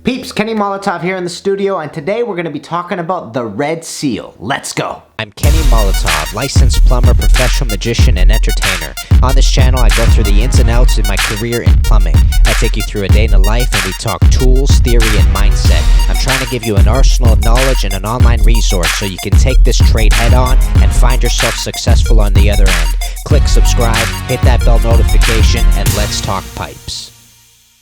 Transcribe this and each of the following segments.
Peeps, Kenny Molotov here in the studio, and today we're going to be talking about the Red Seal. Let's go! I'm Kenny Molotov, licensed plumber, professional magician, and entertainer. On this channel, I go through the ins and outs of my career in plumbing. I take you through a day in the life, and we talk tools, theory, and mindset. I'm trying to give you an arsenal of knowledge and an online resource so you can take this trade head on and find yourself successful on the other end. Click subscribe, hit that bell notification, and let's talk pipes.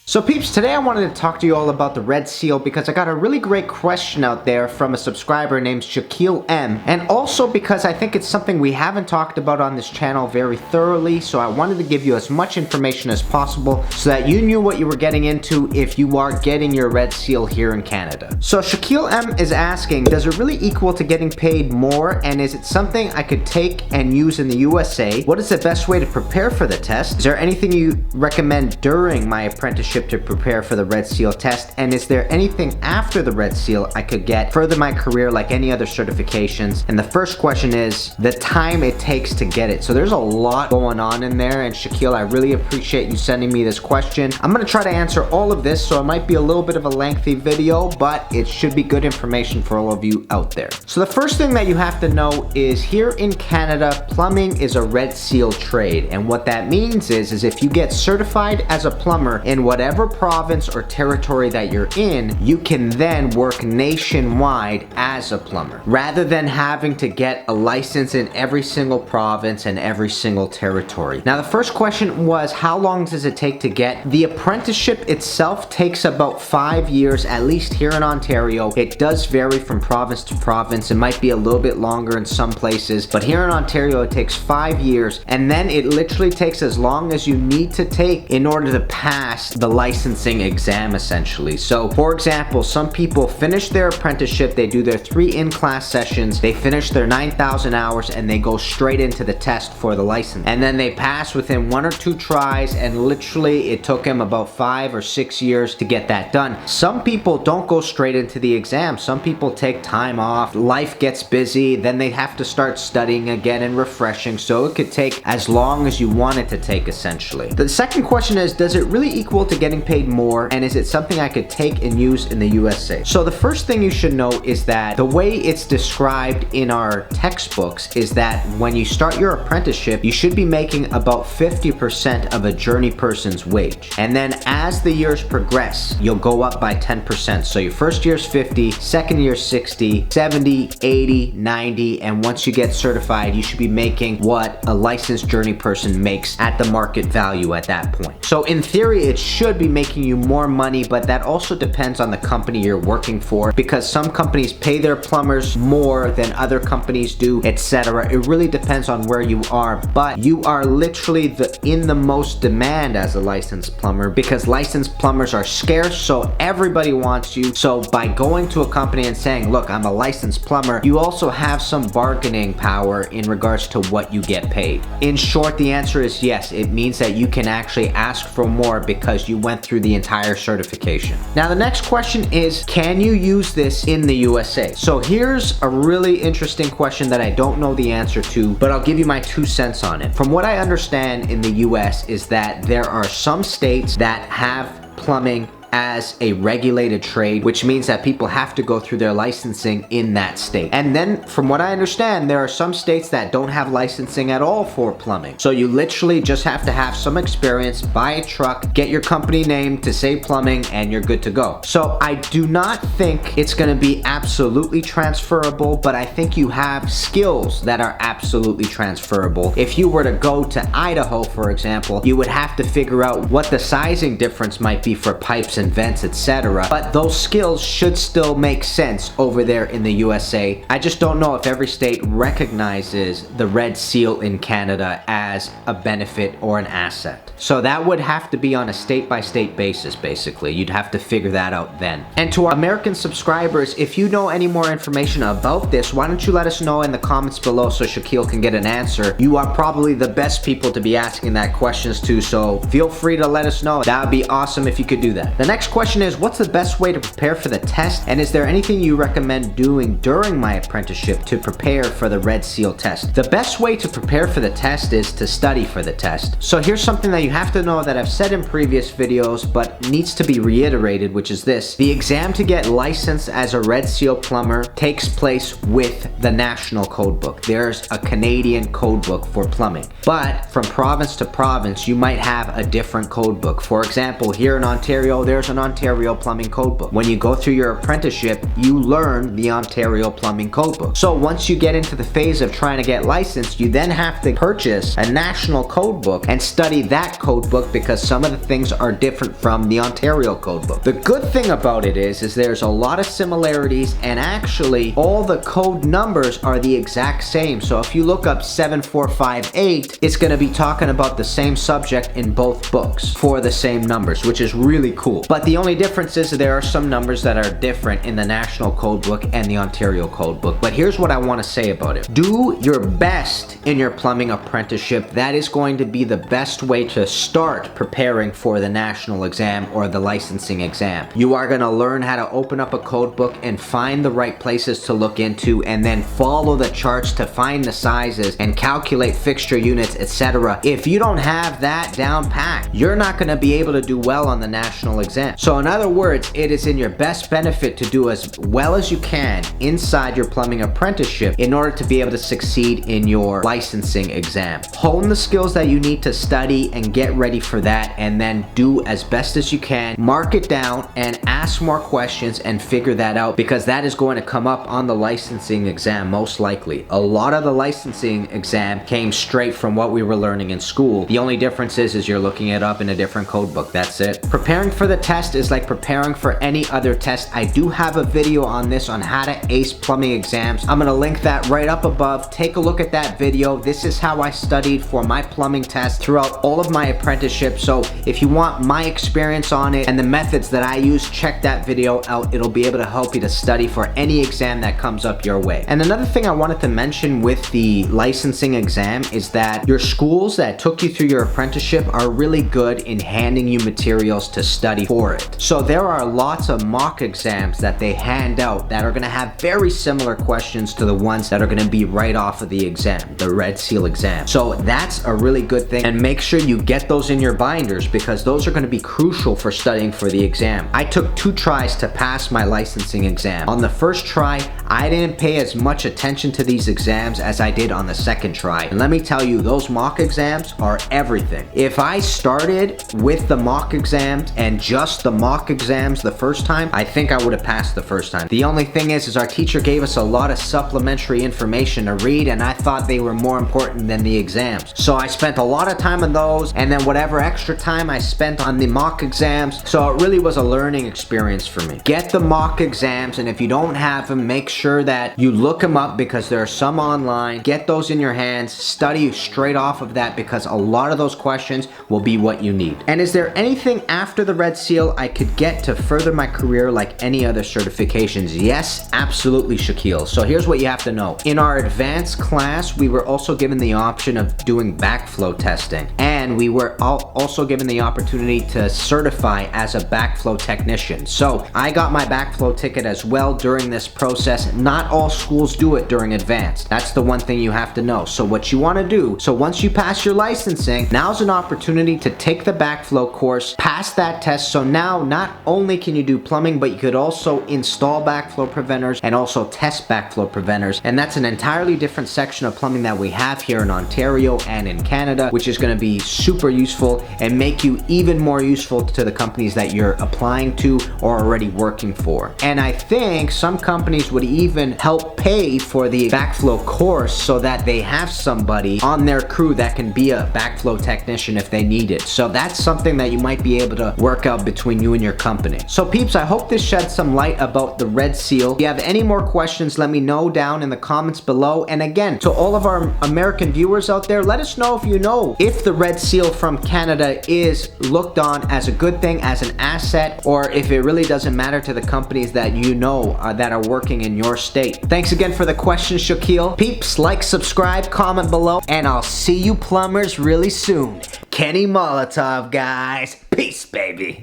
So peeps, today I wanted to talk to you all about the Red Seal because I got a really great question out there from a subscriber named Shaquille M, and also because I think it's something we haven't talked about on this channel very thoroughly, so I wanted to give you as much information as possible so that you knew what you were getting into if you are getting your Red Seal here in Canada. So Shaquille M is asking, does it really equal to getting paid more, and is it something I could take and use in the USA? What is the best way to prepare for the test? Is there anything you recommend during my apprenticeship to prepare for the Red Seal test, and is there anything after the Red Seal I could get further my career like any other certifications? And the first question is the time it takes to get it. So there's a lot going on in there, and Shaquille, I really appreciate you sending me this question. I'm gonna try to answer all of this, so it might be a little bit of a lengthy video, but it should be good information for all of you out there. So the first thing that you have to know is here in Canada, plumbing is a Red Seal trade, and what that means is if you get certified as a plumber in whatever province or territory that you're in, you can then work nationwide as a plumber, rather than having to get a license in every single province and every single territory. Now, the first question was, how long does it take to get? The apprenticeship itself takes about 5 years, at least here in Ontario. It does vary from province to province. It might be a little bit longer in some places, but here in Ontario, it takes 5 years, and then it literally takes as long as you need to take in order to pass the licensing exam, essentially. So for example, some people finish their apprenticeship, they do their 3 in-class sessions, they finish their 9,000 hours, and they go straight into the test for the license, and then they pass within 1 or 2 tries, and literally it took them about 5 or 6 years to get that done. Some people don't go straight into the exam. Some people take time off, life gets busy, then they have to start studying again and refreshing, so it could take as long as you want it to take, essentially. The second question is, does it really equal to getting paid more, and is it something I could take and use in the USA? So the first thing you should know is that the way it's described in our textbooks is that when you start your apprenticeship, you should be making about 50% of a journey person's wage, and then as the years progress, you'll go up by 10%. So your first year's 50, second year's 60, 70, 80, 90, and once you get certified, you should be making what a licensed journey person makes at the market value at that point. So in theory, it should be making you more money, but that also depends on the company you're working for, because some companies pay their plumbers more than other companies do, etc. It really depends on where you are, but you are literally in the most demand as a licensed plumber, because licensed plumbers are scarce, so everybody wants you. So by going to a company and saying, look, I'm a licensed plumber, you also have some bargaining power in regards to what you get paid. In short, the answer is yes. It means that you can actually ask for more because you went through the entire certification. Now, the next question is, can you use this in the USA? So here's a really interesting question that I don't know the answer to, but I'll give you my 2 cents on it. From what I understand in the US is that there are some states that have plumbing as a regulated trade, which means that people have to go through their licensing in that state. And then from what I understand, there are some states that don't have licensing at all for plumbing. So you literally just have to have some experience, buy a truck, get your company name to say plumbing, and you're good to go. So I do not think it's gonna be absolutely transferable, but I think you have skills that are absolutely transferable. If you were to go to Idaho, for example, you would have to figure out what the sizing difference might be for pipes and vents, etc. But those skills should still make sense over there in the USA. I just don't know if every state recognizes the Red Seal in Canada as a benefit or an asset. So that would have to be on a state-by-state basis, basically. You'd have to figure that out then. And to our American subscribers, if you know any more information about this, why don't you let us know in the comments below so Shaquille can get an answer. You are probably the best people to be asking that questions to, so feel free to let us know. That would be awesome if you could do that. The The next question is, what's the best way to prepare for the test, and is there anything you recommend doing during my apprenticeship to prepare for the Red Seal test? The best way to prepare for the test is to study for the test. So here's something that you have to know that I've said in previous videos but needs to be reiterated, which is this. The exam to get licensed as a Red Seal plumber takes place with the National Code Book. There's a Canadian code book for plumbing. But from province to province, you might have a different code book. For example, here in Ontario, there's an Ontario Plumbing Code Book. When you go through your apprenticeship, you learn the Ontario Plumbing Code Book. So once you get into the phase of trying to get licensed, you then have to purchase a national code book and study that code book because some of the things are different from the Ontario code book. The good thing about it is there's a lot of similarities, and actually all the code numbers are the exact same. So if you look up 7458, it's going to be talking about the same subject in both books for the same numbers, which is really cool. But the only difference is there are some numbers that are different in the National Code Book and the Ontario Code Book. But here's what I want to say about it. Do your best in your plumbing apprenticeship. That is going to be the best way to start preparing for the national exam or the licensing exam. You are going to learn how to open up a code book and find the right places to look into, and then follow the charts to find the sizes and calculate fixture units, etc. If you don't have that down packed, you're not going to be able to do well on the national exam. So in other words, it is in your best benefit to do as well as you can inside your plumbing apprenticeship in order to be able to succeed in your licensing exam. Hone the skills that you need to study and get ready for that, and then do as best as you can. Mark it down and ask more questions and figure that out, because that is going to come up on the licensing exam most likely. A lot of the licensing exam came straight from what we were learning in school. The only difference is you're looking it up in a different code book. That's it. Preparing for the test is like preparing for any other test. I do have a video on this on how to ace plumbing exams. I'm going to link that right up above. Take a look at that video. This is how I studied for my plumbing test throughout all of my apprenticeship. So if you want my experience on it and the methods that I use, check that video out. It'll be able to help you to study for any exam that comes up your way. And another thing I wanted to mention with the licensing exam is that your schools that took you through your apprenticeship are really good in handing you materials to study for it. So there are lots of mock exams that they hand out that are going to have very similar questions to the ones that are going to be right off of the exam, the Red Seal exam. So that's a really good thing, and make sure you get those in your binders because those are going to be crucial for studying for the exam. I took 2 tries to pass my licensing exam. On the first try, I didn't pay as much attention to these exams as I did on the second try. And let me tell you, those mock exams are everything. If I started with the mock exams and just the mock exams the first time, I think I would have passed the first time. The only thing is our teacher gave us a lot of supplementary information to read, and I thought they were more important than the exams. So I spent a lot of time on those, and then whatever extra time I spent on the mock exams. So it really was a learning experience for me. Get the mock exams, and if you don't have them, make sure that you look them up because there are some online. Get those in your hands, study straight off of that because a lot of those questions will be what you need. And is there anything after the Red Seal I could get to further my career like any other certifications? Yes, absolutely, Shaquille. So here's what you have to know. In our advanced class, we were also given the option of doing backflow testing, and we were also given the opportunity to certify as a backflow technician. So I got my backflow ticket as well during this process. Not all schools do it during advanced. That's the one thing you have to know. So what you want to do, so once you pass your licensing, now's an opportunity to take the backflow course, pass that test. So now not only can you do plumbing, but you could also install backflow preventers and also test backflow preventers. And that's an entirely different section of plumbing that we have here in Ontario and in Canada, which is going to be super useful and make you even more useful to the companies that you're applying to or already working for. And I think some companies would even help pay for the backflow course so that they have somebody on their crew that can be a backflow technician if they need it. So that's something that you might be able to work out between you and your company. So peeps, I hope this sheds some light about the Red Seal. If you have any more questions, let me know down in the comments below. And again, to all of our American viewers out there, let us know if you know if the Red Seal from Canada is looked on as a good thing, as an asset, or if it really doesn't matter to the companies that you know that are working in your state. Thanks again for the question, Shaquille. Peeps, like, subscribe, comment below, and I'll see you plumbers really soon. Kenny Molotov, guys. Peace, baby.